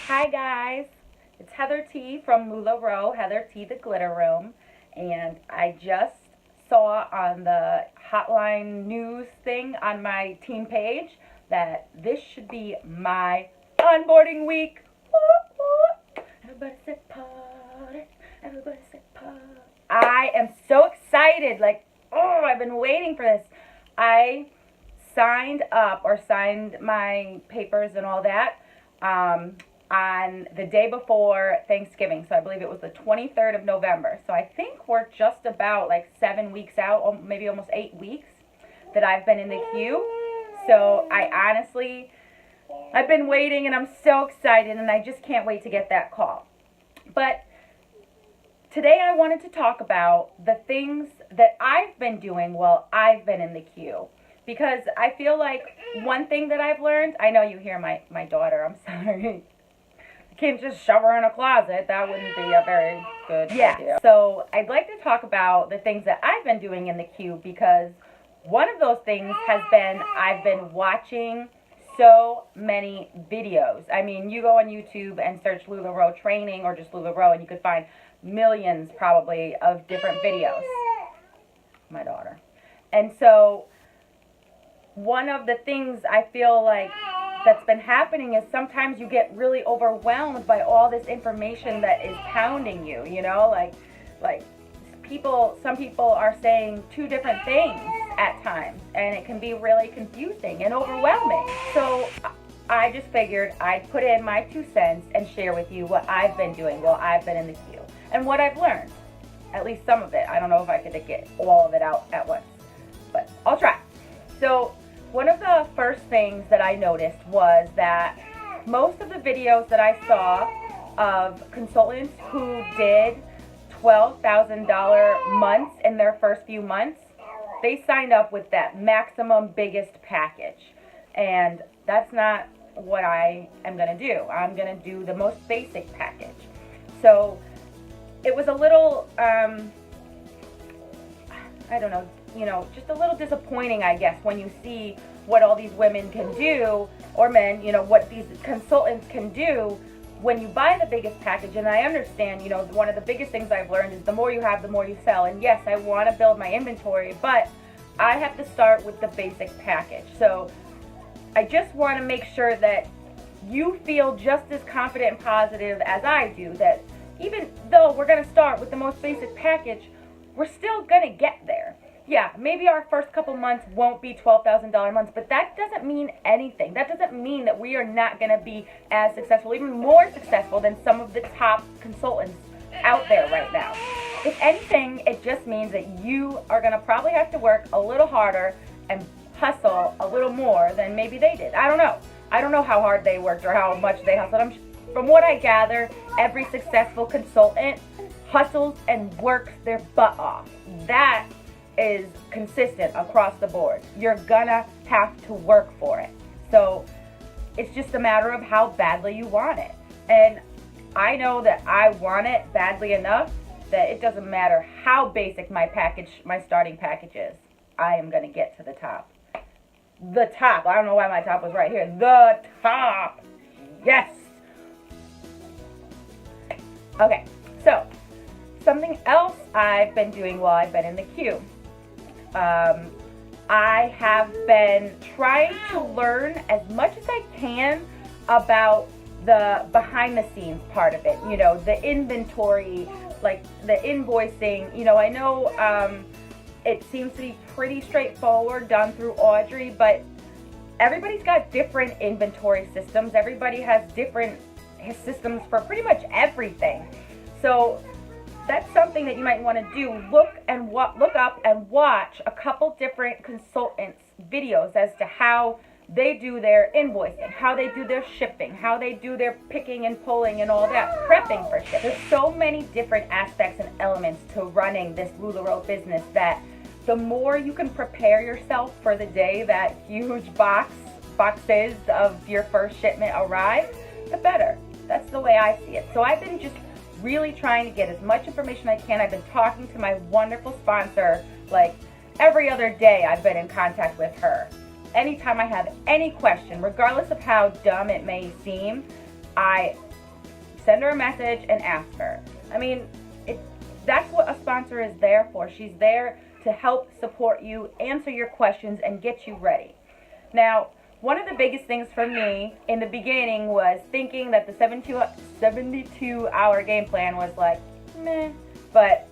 Hi guys, it's Heather T from LulaRoe, Heather T the Glitter Room, and I just saw on the hotline news thing on my team page that this should be my onboarding week. Everybody say party, everybody say party. I am so excited, I've been waiting for this. I signed up or signed my papers and all that on the day before Thanksgiving. So I believe it was the 23rd of November. So I think we're just about 7 weeks out, or maybe almost 8 weeks that I've been in the queue. So I've been waiting and I'm so excited and I just can't wait to get that call. But today I wanted to talk about the things that I've been doing while I've been in the queue. Because I feel like one thing that I've learned, I know you hear my daughter, I'm sorry. I can't just shove her in a closet. That wouldn't be a very good idea. So I'd like to talk about the things that I've been doing in the queue, because one of those things has been I've been watching so many videos. I mean, you go on YouTube and search LulaRoe training or just LulaRoe and you could find millions probably of different videos. My daughter. And so one of the things I feel like that's been happening is sometimes you get really overwhelmed by all this information that is pounding you, some people are saying two different things at times, and it can be really confusing and overwhelming. So I just figured I'd put in my 2 cents and share with you what I've been doing while I've been in the queue and what I've learned, at least some of it. I don't know if I could get all of it out at once, but I'll try. So one of the first things that I noticed was that most of the videos that I saw of consultants who did $12,000 months in their first few months, they signed up with that maximum biggest package. And that's not what I am going to do. I'm going to do the most basic package. So it was a little, just a little disappointing, I guess, when you see what all these women can do, or men, what these consultants can do when you buy the biggest package. And I understand, one of the biggest things I've learned is the more you have, the more you sell. And yes, I want to build my inventory, but I have to start with the basic package. So I just want to make sure that you feel just as confident and positive as I do, that even though we're going to start with the most basic package, we're still going to get there. Yeah, maybe our first couple months won't be $12,000 months, but that doesn't mean anything. That doesn't mean that we are not going to be as successful, even more successful than some of the top consultants out there right now. If anything, it just means that you are going to probably have to work a little harder and hustle a little more than maybe they did. I don't know. I don't know how hard they worked or how much they hustled. From what I gather, every successful consultant hustles and works their butt off. That is consistent across the board. You're gonna have to work for it. So it's just a matter of how badly you want it. And I know that I want it badly enough that it doesn't matter how basic my starting package is. I am gonna get to the top. The top. I don't know why my top was right here. The top. Yes. Okay, so something else I've been doing while I've been in the queue. I have been trying to learn as much as I can about the behind the scenes part of it, the inventory, the invoicing. I know it seems to be pretty straightforward, done through Audrey, but everybody's got different inventory systems. Everybody has different systems for pretty much everything. So that's something that you might want to do. Look up and watch a couple different consultants' videos as to how they do their invoicing, how they do their shipping, how they do their picking and pulling and all that, prepping for shipping. There's so many different aspects and elements to running this LulaRoe business that the more you can prepare yourself for the day that huge boxes of your first shipment arrive, the better. That's the way I see it. So I've been just really trying to get as much information I can. I've been talking to my wonderful sponsor every other day. I've been in contact with her. Anytime I have any question, regardless of how dumb it may seem, I send her a message and ask her. I mean, that's what a sponsor is there for. She's there to help support you, answer your questions, and get you ready. Now, one of the biggest things for me in the beginning was thinking that the 72-hour game plan was like, meh, but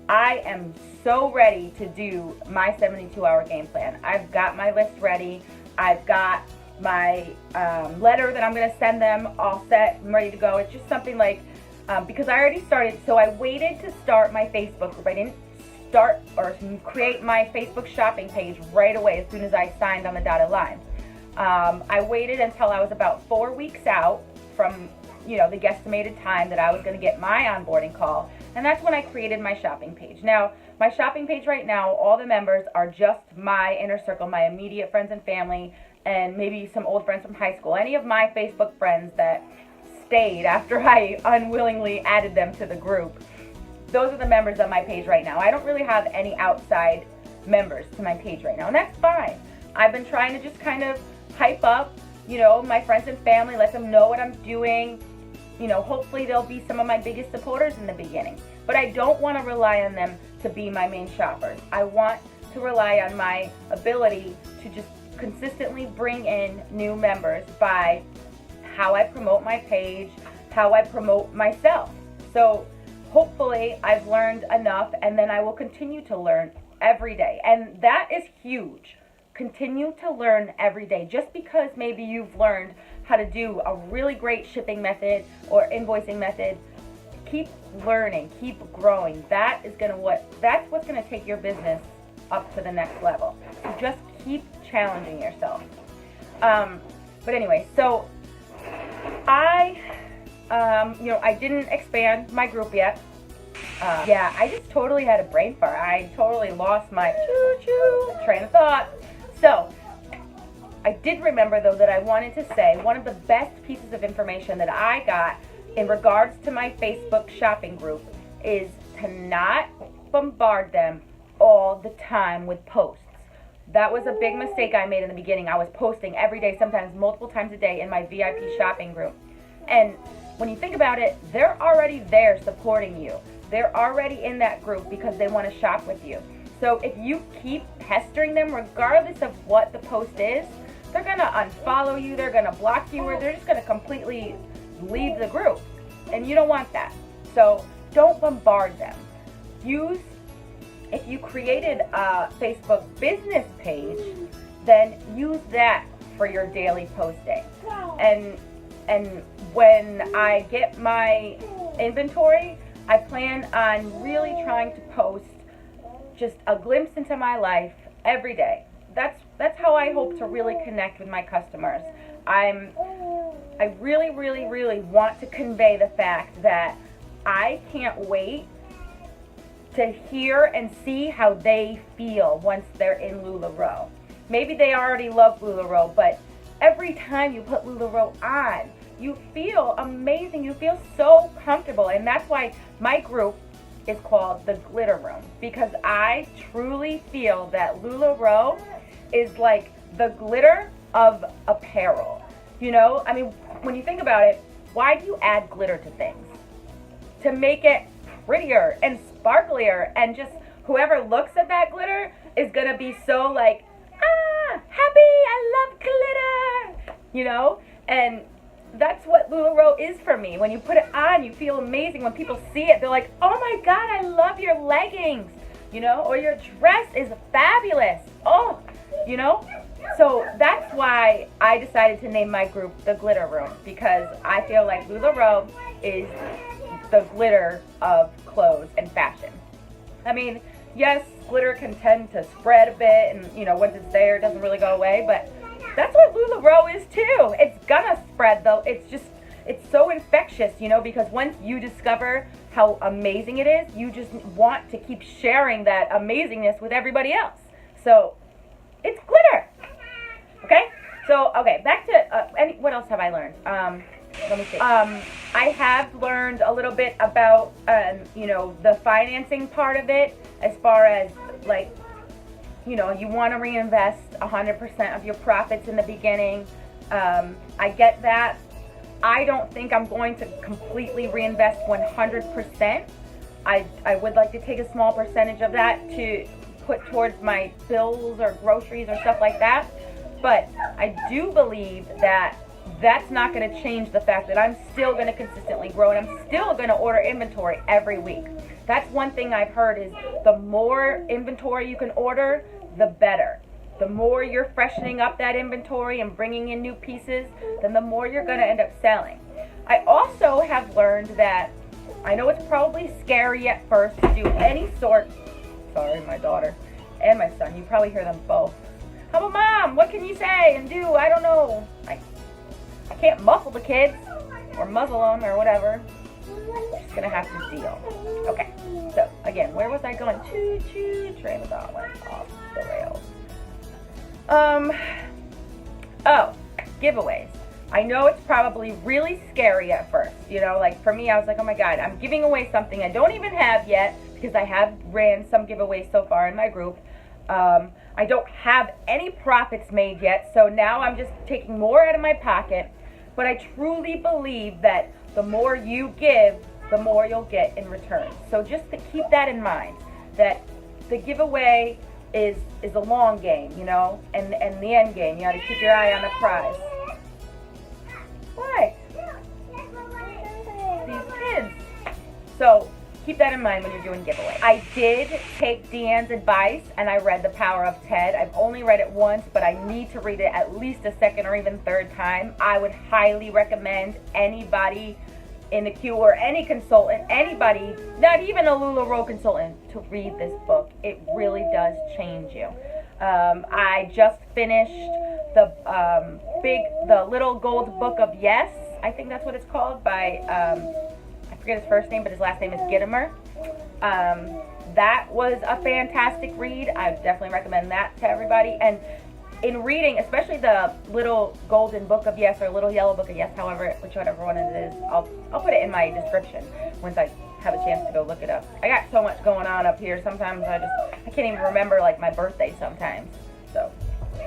I am so ready to do my 72-hour game plan. I've got my list ready. I've got my letter that I'm going to send them all set and ready to go. It's just something like, because I already started, so I waited to start my Facebook group. I didn't start or create my Facebook shopping page right away as soon as I signed on the dotted line. I waited until I was about 4 weeks out from, the guesstimated time that I was going to get my onboarding call, and that's when I created my shopping page. Now, my shopping page right now, all the members are just my inner circle, my immediate friends and family, and maybe some old friends from high school. Any of my Facebook friends that stayed after I unwillingly added them to the group. Those are the members of my page right now. I don't really have any outside members to my page right now, and that's fine. I've been trying to just kind of hype up, my friends and family, let them know what I'm doing. Hopefully they'll be some of my biggest supporters in the beginning. But I don't want to rely on them to be my main shoppers. I want to rely on my ability to just consistently bring in new members by how I promote my page, how I promote myself. So hopefully I've learned enough, and then I will continue to learn every day. And that is huge. Continue to learn every day. Just because maybe you've learned how to do a really great shipping method or invoicing method, keep learning, keep growing. That's what's gonna take your business up to the next level. So just keep challenging yourself. But anyway, so I didn't expand my group yet. I just totally had a brain fart. I totally lost my train of thought. So I did remember, though, that I wanted to say one of the best pieces of information that I got in regards to my Facebook shopping group is to not bombard them all the time with posts. That was a big mistake I made in the beginning. I was posting every day, sometimes multiple times a day in my VIP shopping group. And when you think about it, they're already there supporting you. They're already in that group because they want to shop with you. So if you keep pestering them, regardless of what the post is, they're going to unfollow you, they're going to block you, or they're just going to completely leave the group. And you don't want that. So don't bombard them. If you created a Facebook business page, then use that for your daily posting. And when I get my inventory, I plan on really trying to post just a glimpse into my life every day. That's how I hope to really connect with my customers. I really, really, really want to convey the fact that I can't wait to hear and see how they feel once they're in LulaRoe. Maybe they already love LulaRoe, but every time you put LulaRoe on, you feel amazing. You feel so comfortable, and that's why my group is called the Glitter Room, because I truly feel that LulaRoe is like the glitter of apparel. I mean, when you think about it, why do you add glitter to things? To make it prettier and sparklier, and just whoever looks at that glitter is gonna be so like, happy, I love glitter, and that's what LulaRoe is for me. When you put it on, you feel amazing. When people see it, they're like, oh my God, I love your leggings, or your dress is fabulous. So that's why I decided to name my group the Glitter Room, because I feel like LulaRoe is the glitter of clothes and fashion. I mean, yes, glitter can tend to spread a bit, and once it's there, it doesn't really go away, but that's what LulaRoe is too. It's gonna spread, though. It's so infectious, because once you discover how amazing it is, you just want to keep sharing that amazingness with everybody else. So it's glitter. Okay? So, back to, what else have I learned? Let me see. I have learned a little bit about, the financing part of it, as far as, you want to reinvest 100% of your profits in the beginning. I get that. I don't think I'm going to completely reinvest 100%. I would like to take a small percentage of that to put towards my bills or groceries or stuff like that. But I do believe that that's not going to change the fact that I'm still going to consistently grow, and I'm still going to order inventory every week. That's one thing I've heard, is the more inventory you can order, the better. The more you're freshening up that inventory and bringing in new pieces, then the more you're going to end up selling. I also have learned that, I know it's probably scary at first to do any sort, sorry, my daughter and my son, you probably hear them both. How about Mom? What can you say and do? I don't know. I can't muffle the kids or muzzle them or whatever. I'm just going to have to deal. Okay, so again, where was I going? Train of thought went off the rails. Oh, giveaways. I know it's probably really scary at first, you know, like for me, I was like, oh my God, I'm giving away something I don't even have yet, because I have ran some giveaways so far in my group. I don't have any profits made yet, so now I'm just taking more out of my pocket. But I truly believe that the more you give, the more you'll get in return. So just to keep that in mind, that the giveaway is a long game, you know, and the end game. You got to keep your eye on the prize. What? These kids. So keep that in mind when you're doing giveaway. I did take Deanne's advice and I read The Power of Ted. I've only read it once, but I need to read it at least a second or even third time. I would highly recommend anybody in the queue or any consultant, anybody, not even a LulaRoe consultant, to read this book. It really does change you. I just finished the Little Gold Book of Yes. I think that's what it's called, by I forget his first name, but his last name is Gittimer. That was a fantastic read. I would definitely recommend that to everybody. And in reading, especially the Little Golden Book of Yes or Little Yellow Book of Yes, whichever one it is, I'll put it in my description once I have a chance to go look it up. I got so much going on up here. Sometimes I can't even remember like my birthday sometimes. So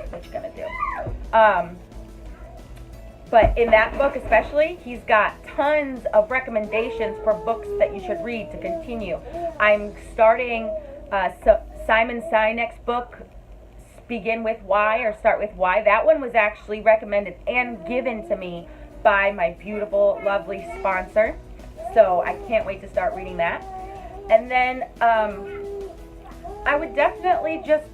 what you gonna do? But in that book especially, he's got tons of recommendations for books that you should read to continue. I'm starting Simon Sinek's book, Begin With Why, or Start With Why. That one was actually recommended and given to me by my beautiful, lovely sponsor. So I can't wait to start reading that. And then I would definitely just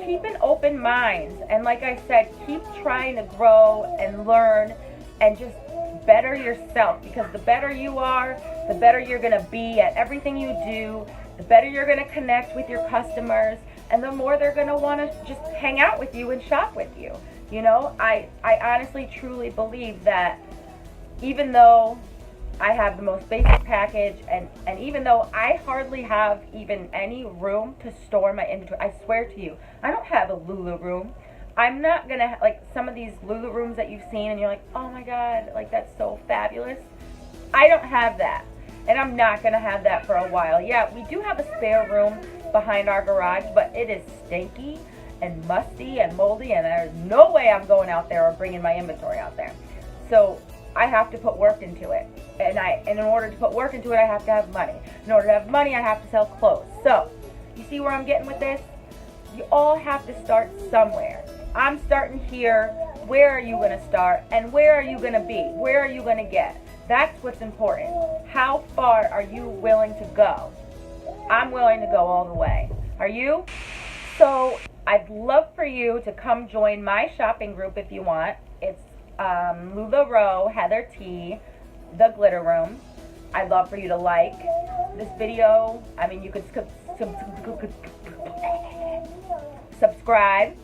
keep an open mind. And like I said, keep trying to grow and learn and just better yourself. Because the better you are, the better you're going to be at everything you do. The better you're going to connect with your customers. And the more they're going to want to just hang out with you and shop with you. You know, I honestly, truly believe that even though I have the most basic package, and even though I hardly have even any room to store my inventory, I swear to you, I don't have a Lula room. I'm not going to, like some of these Lula rooms that you've seen and you're like, oh my God, like that's so fabulous. I don't have that. And I'm not going to have that for a while. Yeah, we do have a spare room behind our garage, but it is stinky and musty and moldy, and there's no way I'm going out there or bringing my inventory out there. So I have to put work into it. And in order to put work into it, I have to have money. In order to have money, I have to sell clothes. So, you see where I'm getting with this? You all have to start somewhere. I'm starting here. Where are you going to start? And where are you going to be? Where are you going to get? That's what's important. How far are you willing to go? I'm willing to go all the way. Are you? So, I'd love for you to come join my shopping group if you want. It's LulaRoe Heather T, The Glitter Room. I'd love for you to like this video. I mean, you could subscribe.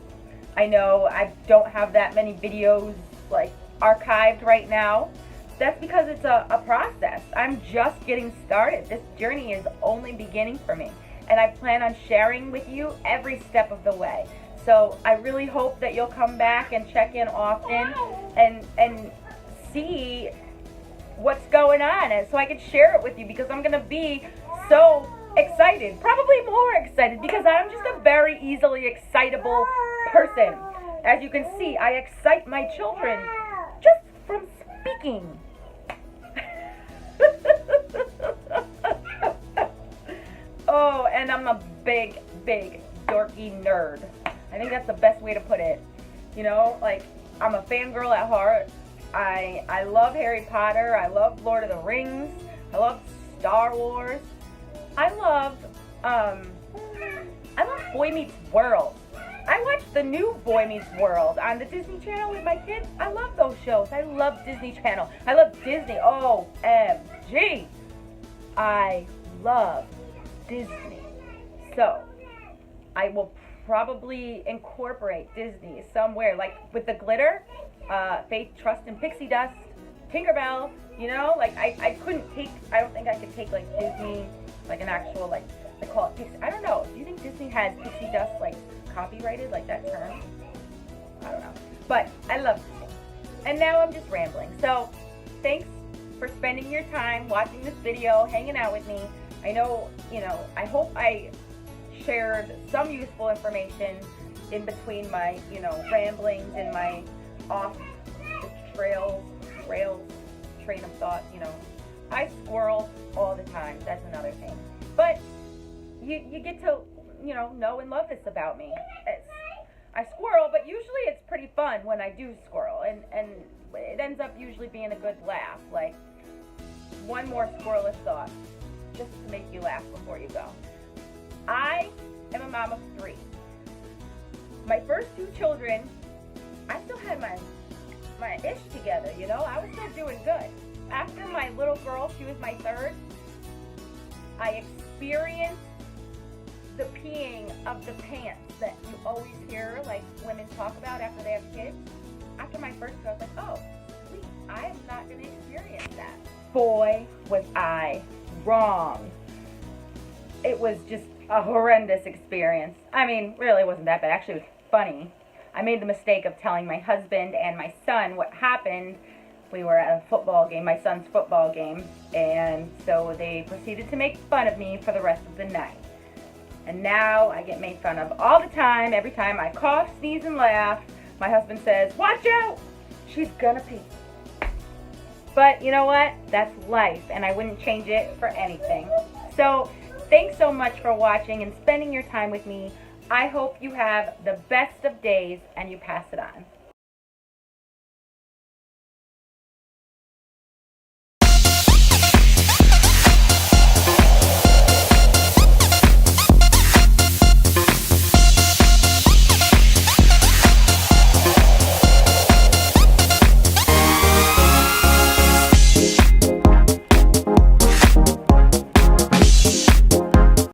I know I don't have that many videos like archived right now. That's because it's a process. I'm just getting started. This journey is only beginning for me. And I plan on sharing with you every step of the way. So I really hope that you'll come back and check in often and see what's going on, and so I can share it with you, because I'm going to be so excited, probably more excited, because I'm just a very easily excitable person. As you can see, I excite my children just from speaking. Oh, and I'm a big, big dorky nerd. I think that's the best way to put it. You know, like, I'm a fangirl at heart. I love Harry Potter. I love Lord of the Rings. I love Star Wars. I love Boy Meets World. I watch the new Boy Meets World on the Disney Channel with my kids. I love those shows. I love Disney Channel. I love Disney. OMG. I love Disney. So, I will probably incorporate Disney somewhere, like with the glitter, Faith, Trust, and Pixie Dust, Tinkerbell, you know, like I don't think I could take like Disney, like an actual, like, they call it Pixie, I don't know, do you think Disney has Pixie Dust, like, copyrighted, like that term? I don't know, but I love Disney. And now I'm just rambling, so thanks for spending your time watching this video, hanging out with me. I know, you know, I hope I shared some useful information in between my, you know, ramblings and my off the rails train of thought, you know. I squirrel all the time, that's another thing. But you get to, you know and love this about me. I squirrel, but usually it's pretty fun when I do squirrel, and it ends up usually being a good laugh. Like, one more squirrelish thought, just to make you laugh before you go. I am a mom of 3. My first 2 children, I still had my ish together, you know? I was still doing good. After my little girl, she was my 3rd, I experienced the peeing of the pants that you always hear, like, women talk about after they have kids. After my first girl, I was like, oh, sweet, I am not going to experience that. Boy, was I wrong. It was just a horrendous experience. I mean, really, it wasn't that bad. Actually, it was funny. I made the mistake of telling my husband and my son what happened. We were at a football game, my son's football game, and so they proceeded to make fun of me for the rest of the night. And now I get made fun of all the time. Every time I cough, sneeze, and laugh, my husband says, watch out, she's gonna pee. But you know what? That's life, and I wouldn't change it for anything. So, thanks so much for watching and spending your time with me. I hope you have the best of days and you pass it on.